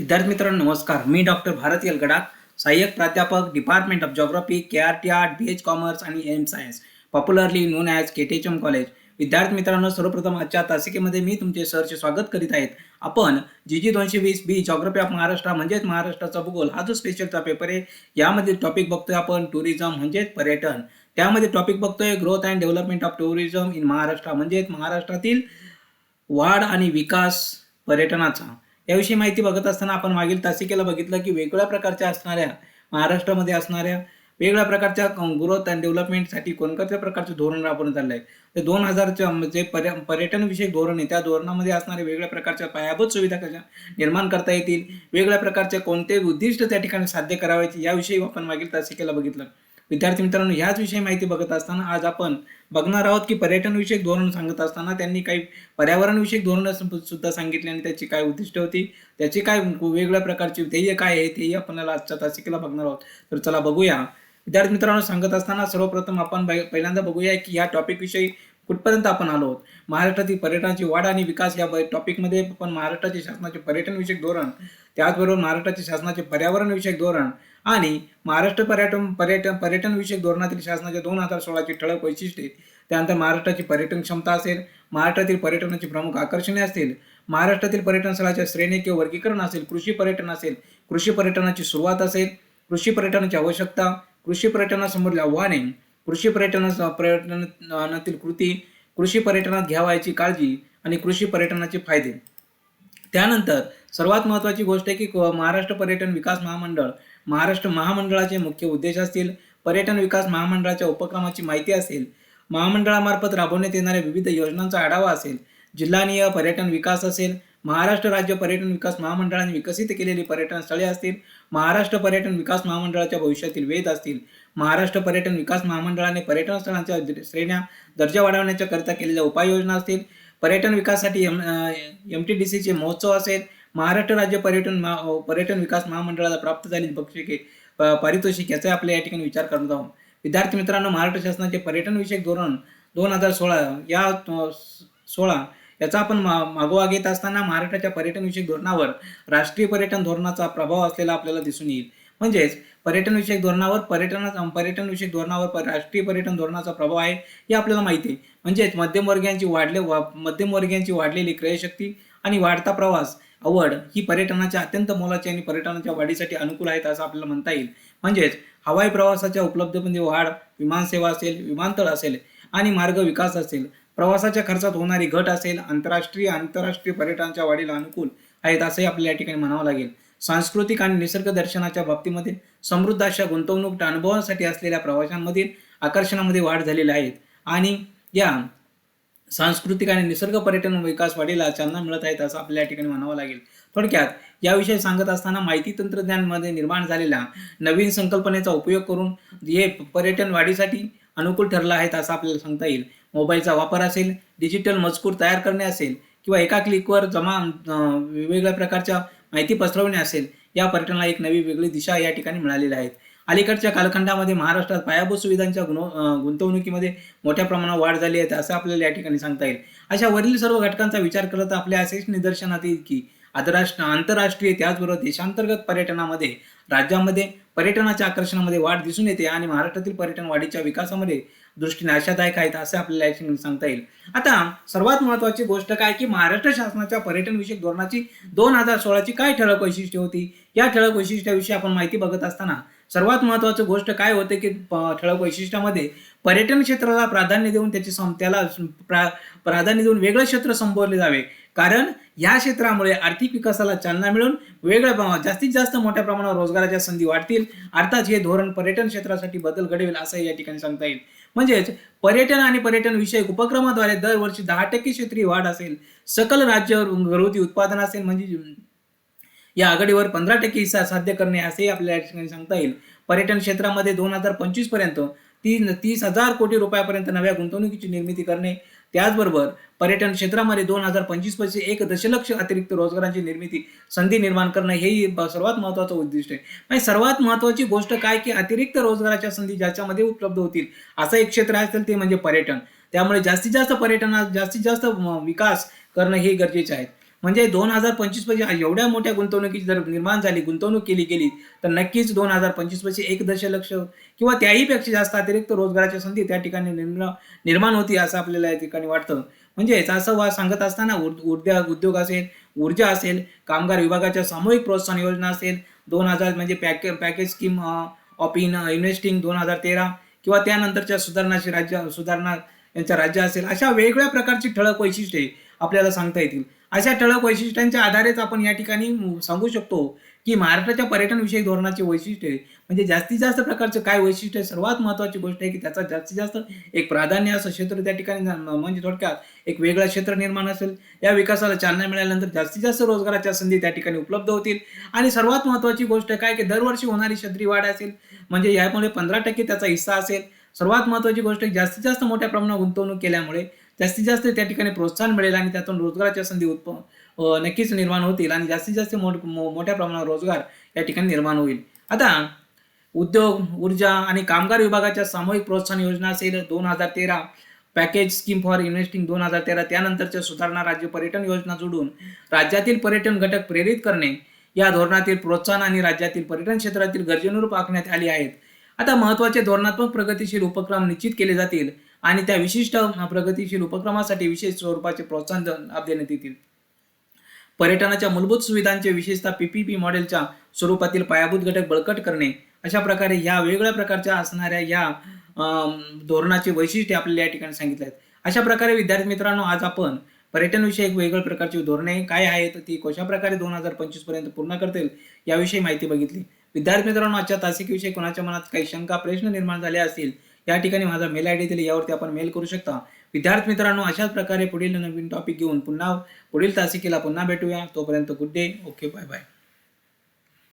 विद्यार्थी मित्रांनो नमस्कार. मी डॉक्टर भारत यलगडाख, सहाय्यक प्राध्यापक, department of geography, KRT art, BH commerce आणि M science, popularly known as KTHM college. विद्यार्थी मित्रांनो, सर्वप्रथम आजच्या तासिकेमध्ये मी तुमचे सरचे स्वागत करीत आहेत. आपण GG 220 B geography of Maharashtra म्हणजेच महाराष्ट्राचा भूगोल हा जो स्पेशलचा पेपर आहे, यामध्ये टॉपिक बघतोय आपण टुरिझम म्हणजेच पर्यटन. त्यामध्ये टॉपिक बघतोय growth and development of tourism in Maharashtra म्हणजेच महाराष्ट्रातील वाढ आणि विकास पर्यटनाचा. याविषयी माहिती बघत असताना आपण मागील तासिकेला बघितलं की वेगवेगळ्या प्रकारच्या असणाऱ्या महाराष्ट्रामध्ये असणाऱ्या वेगवेगळ्या प्रकारच्या ग्रोथ अँड डेव्हलपमेंटसाठी कोणत्या प्रकारचे धोरण राबवण्यात आलं आहे. ते 2000च्या जे पर्यटन विषयक धोरण आहे त्या धोरणामध्ये असणाऱ्या वेगवेगळ्या प्रकारच्या पायाभूत सुविधा कशा निर्माण करता येतील, वेगवेगळ्या प्रकारचे कोणते उद्दिष्ट त्या ठिकाणी साध्य करावायचे याविषयी आपण मागील तासिकेला बघितलं. विद्यार्थी मित्रांनो, ह्याच विषयी माहिती बघत असताना आज आपण बघणार आहोत की पर्यटन विषयक धोरण सांगत असताना त्यांनी काही पर्यावरण विषयक धोरण सुद्धा सांगितले आणि त्याची काय उद्दिष्ट होती, त्याची काय वेगवेगळ्या प्रकारची ध्येय काय आहे तेही आपल्याला आजच्या तासिकेला बघणार आहोत. तर चला बघूया. विद्यार्थी मित्रांनो, सांगत असताना सर्वप्रथम आपण पहिल्यांदा बघूया की या टॉपिक विषयी कुठपर्यंत आपण आलो आहोत. महाराष्ट्रातील पर्यटनाची वाढ आणि विकास या टॉपिकमध्ये आपण महाराष्ट्राचे शासनाचे पर्यटन विषयक धोरण, त्याचबरोबर महाराष्ट्राचे शासनाचे पर्यावरण विषयक धोरण आणि महाराष्ट्र पर्यटन विषयक धोरणातील शासनाच्या 2016ची ठळक वैशिष्ट्ये, त्यानंतर महाराष्ट्राची पर्यटन क्षमता असेल, महाराष्ट्रातील पर्यटनाची प्रमुख आकर्षणे असतील, महाराष्ट्रातील पर्यटन स्थळाच्या श्रेणी किंवा वर्गीकरण असेल, कृषी पर्यटन असेल, कृषी पर्यटनाची सुरुवात असेल, कृषी पर्यटनाची आवश्यकता, कृषी पर्यटनासमोरील आव्हाने, कृषी पर्यटनातील कृती, कृषी पर्यटनात घ्यावयाची काळजी आणि कृषी पर्यटनाचे फायदे. त्यानंतर सर्वात महत्त्वाची गोष्ट आहे की महाराष्ट्र पर्यटन विकास महामंडळ, महाराष्ट्र महामंडळाचे मुख्य उद्देश असतील, पर्यटन विकास महामंडळाच्या उपक्रमाची माहिती असेल, महामंडळामार्फत राबवण्यात येणाऱ्या विविध योजनांचा आढावा असेल, जिल्हानिहाय पर्यटन विकास असेल, महाराष्ट्र राज्य पर्यटन विकास महामंडळाने विकसित केलेली पर्यटन स्थळे असतील, महाराष्ट्र पर्यटन विकास महामंडळाच्या भविष्यातील वेध असतील, महाराष्ट्र पर्यटन विकास महामंडळाने पर्यटन स्थळांच्या श्रेण्या दर्जा वाढवण्याच्या करता केलेल्या उपाययोजना असतील, पर्यटन विकासासाठी MTDCचे महोत्सव असेल, महाराष्ट्र राज्य पर्यटन विकास महामंडळाला प्राप्त झालेली बक्षिके पारितोषिक याचा आपल्या या ठिकाणी विचार करत आहोत. विद्यार्थी मित्रांनो, महाराष्ट्र शासनाचे पर्यटन विषयक धोरण 2016 याचा आपण मागोवा घेत असताना महाराष्ट्राच्या पर्यटन विषयक धोरणावर राष्ट्रीय पर्यटन धोरणाचा प्रभाव असलेला आपल्याला दिसून येईल. म्हणजेच पर्यटन विषयक धोरणावर राष्ट्रीय पर्यटन धोरणाचा प्रभाव आहे हे आपल्याला माहिती आहे. म्हणजेच मध्यमवर्गीयांची वाढलेली क्रयशक्ती आणि वाढता प्रवास आवड ही पर्यटनाच्या अत्यंत मोलाची आणि पर्यटनाच्या वाढीसाठी अनुकूल आहेत असं आपल्याला म्हणता येईल. म्हणजेच हवाई प्रवासाच्या उपलब्धतेमध्ये वाढ, विमानसेवा असेल, विमानतळ असेल आणि मार्ग विकास असेल, प्रवासाच्या खर्चात होणारी घट असेल, आंतरराष्ट्रीय पर्यटनाच्या वाढीला अनुकूल आहेत असंही आपल्याला या ठिकाणी म्हणावं लागेल. सांस्कृतिक आणि निसर्ग दर्शनाच्या बाबतीमध्ये समृद्ध अशा गुंतवणूक अनुभवासाठी असलेल्या प्रवाशांमधील आकर्षणामध्ये वाढ झालेली आहेत आणि या सांस्कृतिक आणि निसर्ग पर्यटन विकास वाढीला चालना मिळत आहेत असं आपल्या या ठिकाणी म्हणावं लागेल. थोडक्यात याविषयी सांगत असताना माहिती तंत्रज्ञानमध्ये निर्माण झालेल्या नवीन संकल्पनेचा उपयोग करून हे पर्यटन वाढीसाठी अनुकूल ठरलं आहेत असं आपल्याला सांगता येईल. मोबाईलचा वापर असेल, डिजिटल मजकूर तयार करणे असेल किंवा एका क्लिकवर वेगवेगळ्या प्रकारच्या माहिती पसरवणे असेल, या पर्यटनाला एक नवी वेगळी दिशा या ठिकाणी मिळालेली आहे. अलीकडच्या कालखंडामध्ये महाराष्ट्रात पायाभूत सुविधांच्या गुंतवणुकीमध्ये मोठ्या प्रमाणात वाढ झाली आहे असं आपल्याला या ठिकाणी सांगता येईल. अशा वरील सर्व घटकांचा विचार करता आपल्या असेच निदर्शनात येईल की आंतरराष्ट्रीय त्याचबरोबर देशांतर्गत पर्यटनामध्ये राज्यामध्ये पर्यटनाच्या आकर्षणामध्ये वाढ दिसून येते आणि महाराष्ट्रातील पर्यटन वाढीच्या विकासामध्ये दृष्टीने आशादायक आहेत असे आपल्याला या ठिकाणी सांगता येईल. आता सर्वात महत्त्वाची गोष्ट काय की महाराष्ट्र शासनाच्या पर्यटन विषयक धोरणाची 2016ची काय ठळक वैशिष्ट्ये होती, या ठळक वैशिष्ट्याविषयी आपण माहिती बघत असताना सर्वात महत्त्वाची गोष्ट काय होते की ठळक वैशिष्ट्यामध्ये पर्यटन क्षेत्राला प्राधान्य देऊन प्राधान्य देऊन वेगळं क्षेत्र संबोधले जावे, कारण या क्षेत्रामुळे आर्थिक विकासाला चालना मिळून जास्तीत जास्त मोठ्या प्रमाणावर रोजगाराच्या संधी वाढतील. अर्थात हे धोरण पर्यटन क्षेत्रासाठी बदल घडवेल असं या ठिकाणी सांगता येईल. म्हणजेच पर्यटन आणि पर्यटन विषयक उपक्रमाद्वारे दरवर्षी 10% क्षेत्रीय वाढ असेल, सकल राज्य घरगुती उत्पादन असेल म्हणजे या आघाडीवर 15% हिस्सा साध्य करणे असेही आपल्याला या ठिकाणी सांगता येईल. पर्यटन क्षेत्रामध्ये 2025 पर्यंत 30,000 कोटी रुपयापर्यंत नव्या गुंतवणुकीची निर्मिती करणे, त्याचबरोबर पर्यटन क्षेत्रामध्ये 2025 पासून 1 दशलक्ष अतिरिक्त रोजगारांची निर्मिती संधी निर्माण करणं हेही सर्वात महत्त्वाचं उद्दिष्ट आहे. म्हणजे सर्वात महत्त्वाची गोष्ट काय की अतिरिक्त रोजगाराच्या संधी ज्याच्यामध्ये उपलब्ध होतील असं एक क्षेत्र असेल ते म्हणजे पर्यटन. त्यामुळे जास्तीत जास्त पर्यटनात जास्तीत जास्त विकास करणं हे गरजेचे आहे. म्हणजे 2025 पाशी एवढ्या मोठ्या गुंतवणुकीची जर निर्माण झाली, गुंतवणूक केली गेली, तर नक्कीच 2025 पाशी 1 दशलक्ष किंवा त्याही पेक्षा जास्त अतिरिक्त रोजगाराच्या संधी त्या ठिकाणी निर्माण होती असं आपल्याला या ठिकाणी वाटतं. म्हणजेच असं सांगत असताना उद्योग असेल, ऊर्जा असेल, कामगार विभागाच्या सामूहिक प्रोत्साहन योजना असेल, 2000 म्हणजे पॅकेज स्कीम ऑफ इन्व्हेस्टिंग 2013 किंवा त्यानंतरच्या सुधारणा यांच्या राज्य असेल, अशा वेगवेगळ्या प्रकारची ठळक वैशिष्ट्ये आपल्याला सांगता येतील. अशा ठळक वैशिष्ट्यांच्या आधारेच आपण या ठिकाणी सांगू शकतो की महाराष्ट्राच्या पर्यटनविषयक धोरणाची वैशिष्ट्ये म्हणजे जास्तीत जास्त प्रकारचं काय वैशिष्ट्य आहे. सर्वात महत्त्वाची गोष्ट आहे की त्याचा जास्तीत जास्त एक प्राधान्य असं क्षेत्र त्या ठिकाणी म्हणजे थोडक्यात एक वेगळं क्षेत्र निर्माण असेल. या विकासाला चालना मिळाल्यानंतर जास्तीत जास्त रोजगाराच्या संधी त्या ठिकाणी उपलब्ध होतील. आणि सर्वात महत्त्वाची गोष्ट काय की दरवर्षी होणारी छत्री वाढ असेल, म्हणजे यामुळे 15% त्याचा हिस्सा असेल. सर्वात महत्त्वाची गोष्ट जास्तीत जास्त मोठ्या प्रमाणात गुंतवणूक केल्यामुळे जास्तीत जास्त त्या ठिकाणी प्रोत्साहन मिळेल आणि त्यातून रोजगाराच्या संधी नक्कीच निर्माण होतील आणि जास्तीत जास्त मोठ्या प्रमाणावर रोजगार या ठिकाणी निर्माण होईल. आता उद्योग, ऊर्जा आणि कामगार विभागाच्या सामूहिक प्रोत्साहन योजना असेल 2013, पॅकेज स्कीम फॉर इन्व्हेस्टिंग 2013, त्यानंतरच्या सुधारणा राज्य पर्यटन योजना जोडून राज्यातील पर्यटन घटक प्रेरित करणे या धोरणातील प्रोत्साहन आणि राज्यातील पर्यटन क्षेत्रातील गरजेनुरूप आखण्यात आली आहेत. आता महत्त्वाचे धोरणात्मक प्रगतीशील उपक्रम निश्चित केले जातील आणि त्या विशिष्ट प्रगतीशील उपक्रमासाठी विशेष स्वरूपाचे प्रोत्साहन देण्यात येतील. पर्यटनाच्या मूलभूत सुविधांचे विशेषतः PPP मॉडेलच्या स्वरूपातील पायाभूत घटक बळकट करणे, अशा प्रकारे ह्या वेगवेगळ्या प्रकारच्या असणाऱ्या या धोरणाचे वैशिष्ट्ये आपल्याला या ठिकाणी सांगितले आहेत. अशा प्रकारे विद्यार्थी मित्रांनो, आज आपण पर्यटनविषयक वेगवेगळ्या प्रकारची धोरणे काय आहेत, ती कशा प्रकारे 2025 पर्यंत पूर्ण करतील याविषयी माहिती बघितली. विद्यार्थी मित्रांनो, आजच्या तासिकेविषयी कोणाच्या मनात काही शंका, प्रश्न निर्माण झाले असतील, या ठिकाणी माझा मेल ID दिले, यावरती आपण मेल करू शकता. विद्यार्थी मित्रांनो, अशाच प्रकारे पुढील नवीन टॉपिक घेऊन पुन्हा पुढील तासिकेला पुन्हा भेटूया. तोपर्यंत good day. Okay, bye bye.